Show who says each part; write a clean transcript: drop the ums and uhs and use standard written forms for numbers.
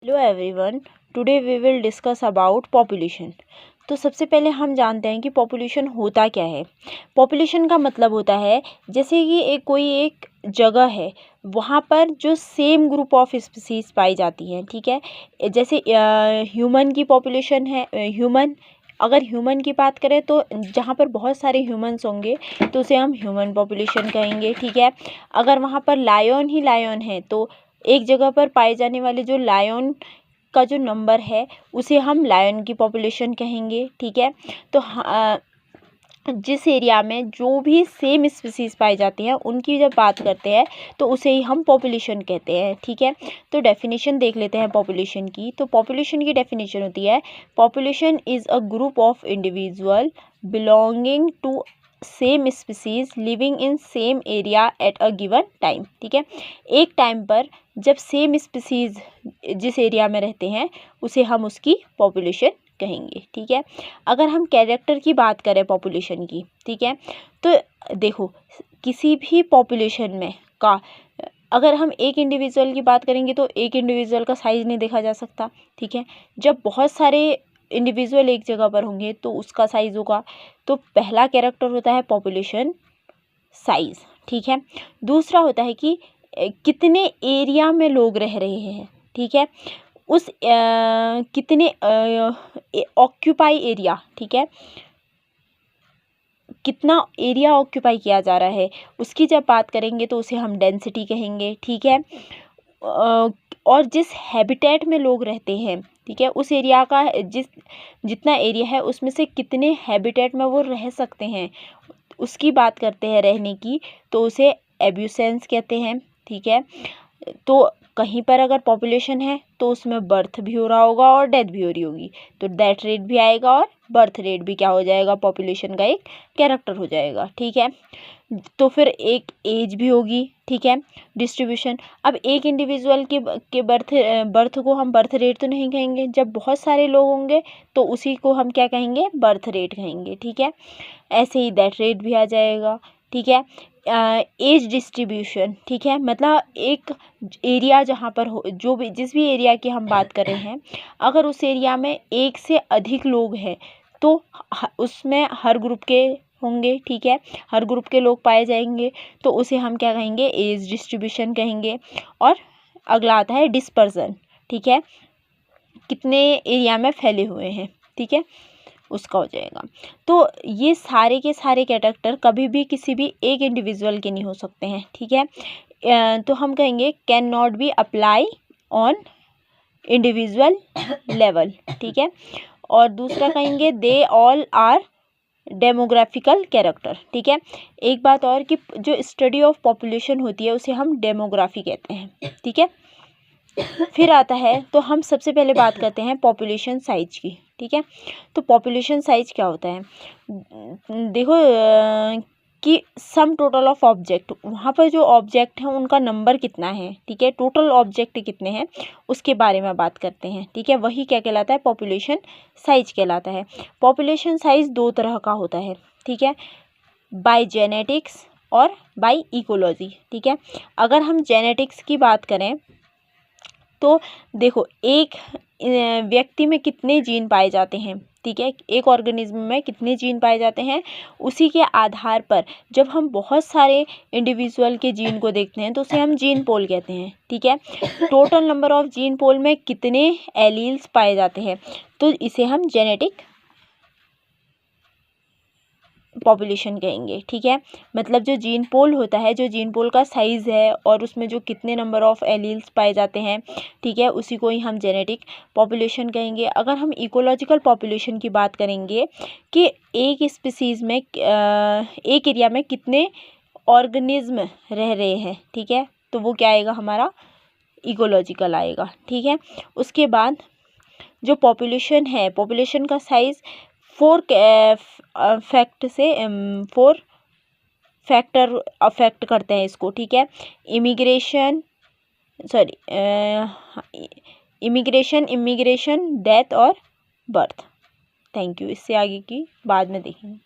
Speaker 1: Hello everyone, today we will discuss about population. तो सबसे पहले हम जानते हैं कि पॉपुलेशन होता क्या है। पॉपुलेशन का मतलब होता है जैसे कि कोई एक जगह है, वहाँ पर जो सेम ग्रुप ऑफ स्पीसीज पाई जाती हैं। ठीक है, जैसे ह्यूमन की पॉपुलेशन है। अगर ह्यूमन की बात करें तो जहाँ पर बहुत सारे ह्यूमंस होंगे तो उसे हम ह्यूमन पॉपुलेशन कहेंगे। ठीक है, अगर वहाँ पर लायन ही लायन है तो एक जगह पर पाए जाने वाले जो लायन का जो नंबर है उसे हम लायन की पॉपुलेशन कहेंगे। ठीक है, तो जिस एरिया में जो भी सेम स्पीसीज पाई जाती हैं उनकी जब बात करते हैं तो उसे ही हम पॉपुलेशन कहते हैं। ठीक है, तो डेफिनेशन देख लेते हैं पॉपुलेशन की। तो पॉपुलेशन की डेफिनेशन होती है, population is a group of individual belonging to same species living in same area at a given time. ठीक है, एक टाइम पर जब सेम स्पीसीज जिस एरिया में रहते हैं उसे हम उसकी पॉपुलेशन कहेंगे। ठीक है, अगर हम कैरेक्टर की बात करें पॉपुलेशन की, ठीक है, तो देखो किसी भी पॉपुलेशन में का अगर हम एक इंडिविजुअल की बात करेंगे तो एक इंडिविजुअल का साइज़ नहीं देखा जा सकता। ठीक है, जब बहुत सारे इंडिविजुअल एक जगह पर होंगे तो उसका साइज़ होगा। तो पहला कैरेक्टर होता है पॉपुलेशन साइज़। ठीक है, दूसरा होता है कि कितने एरिया में लोग रह रहे हैं। ठीक है, उस कितने ऑक्यूपाई एरिया, ठीक है, कितना एरिया ऑक्यूपाई किया जा रहा है उसकी जब बात करेंगे तो उसे हम डेंसिटी कहेंगे। ठीक है, और जिस हैबिटेट में लोग रहते हैं, ठीक है, उस एरिया का जितना एरिया है उसमें से कितने हैबिटेट में वो रह सकते हैं उसकी बात करते हैं रहने की, तो उसे एब्यूसेंस कहते हैं। ठीक है, तो कहीं पर अगर पॉपुलेशन है तो उसमें बर्थ भी हो रहा होगा और डेथ भी हो रही होगी, तो डेथ रेट भी आएगा और बर्थ रेट भी क्या हो जाएगा, पॉपुलेशन का एक कैरेक्टर हो जाएगा। ठीक है, तो फिर एक एज भी होगी। ठीक है, डिस्ट्रीब्यूशन। अब एक इंडिविजुअल के बर्थ को हम बर्थ रेट तो नहीं कहेंगे, जब बहुत सारे लोग होंगे तो उसी को हम क्या कहेंगे, बर्थ रेट कहेंगे। ठीक है, ऐसे ही डेथ रेट भी आ जाएगा। ठीक है, एज डिस्ट्रीब्यूशन। ठीक है, मतलब एक एरिया जहाँ पर हो, जो भी जिस भी एरिया की हम बात कर रहे हैं, अगर उस एरिया में एक से अधिक लोग हैं तो उसमें हर ग्रुप के होंगे। ठीक है, हर ग्रुप के लोग पाए जाएंगे तो उसे हम क्या कहेंगे, एज डिस्ट्रीब्यूशन कहेंगे। और अगला आता है डिस्पर्सन। ठीक है, कितने एरिया में फैले हुए हैं, ठीक है, उसका हो जाएगा। तो ये सारे के सारे कैरेक्टर कभी भी किसी भी एक इंडिविजुअल के नहीं हो सकते हैं। ठीक है, तो हम कहेंगे can not be apply on individual level. ठीक है, और दूसरा कहेंगे दे ऑल आर डेमोग्राफिकल कैरेक्टर। ठीक है, एक बात और कि जो स्टडी ऑफ पॉपुलेशन होती है उसे हम डेमोग्राफी कहते हैं। ठीक है, फिर आता है, तो हम सबसे पहले बात करते हैं पॉपुलेशन साइज की। ठीक है, तो पॉपुलेशन साइज क्या होता है, देखो कि सम टोटल ऑफ ऑब्जेक्ट, वहाँ पर जो ऑब्जेक्ट हैं उनका नंबर कितना है। ठीक है, टोटल ऑब्जेक्ट कितने हैं उसके बारे में बात करते हैं। ठीक है, वही क्या कहलाता है, पॉपुलेशन साइज कहलाता है। पॉपुलेशन साइज दो तरह का होता है। ठीक है, बाय जेनेटिक्स और बाय इकोलॉजी। ठीक है, अगर हम जेनेटिक्स की बात करें तो देखो एक व्यक्ति में कितने जीन पाए जाते हैं, ठीक है, एक ऑर्गेनिज्म में कितने जीन पाए जाते हैं, उसी के आधार पर जब हम बहुत सारे इंडिविजुअल के जीन को देखते हैं तो उसे हम जीन पोल कहते हैं। ठीक है, टोटल नंबर ऑफ जीन पोल में कितने एलील्स पाए जाते हैं तो इसे हम जेनेटिक पॉपुलेशन कहेंगे। ठीक है, मतलब जो जीन पोल होता है, जो जीन पोल का साइज़ है और उसमें जो कितने नंबर ऑफ एलील्स पाए जाते हैं, ठीक है, उसी को ही हम जेनेटिक पॉपुलेशन कहेंगे। अगर हम इकोलॉजिकल पॉपुलेशन की बात करेंगे कि एक स्पीसीज़ में एक एरिया में कितने ऑर्गेनिज्म रह रहे हैं, ठीक है, तो वो क्या आएगा, हमारा इकोलॉजिकल आएगा। ठीक है, उसके बाद जो पॉपुलेशन है, पॉपुलेशन का साइज़ फोर फैक्टर अफेक्ट करते हैं इसको। ठीक है, इमिग्रेशन, डेथ और बर्थ। थैंक यू, इससे आगे की बाद में देखेंगे।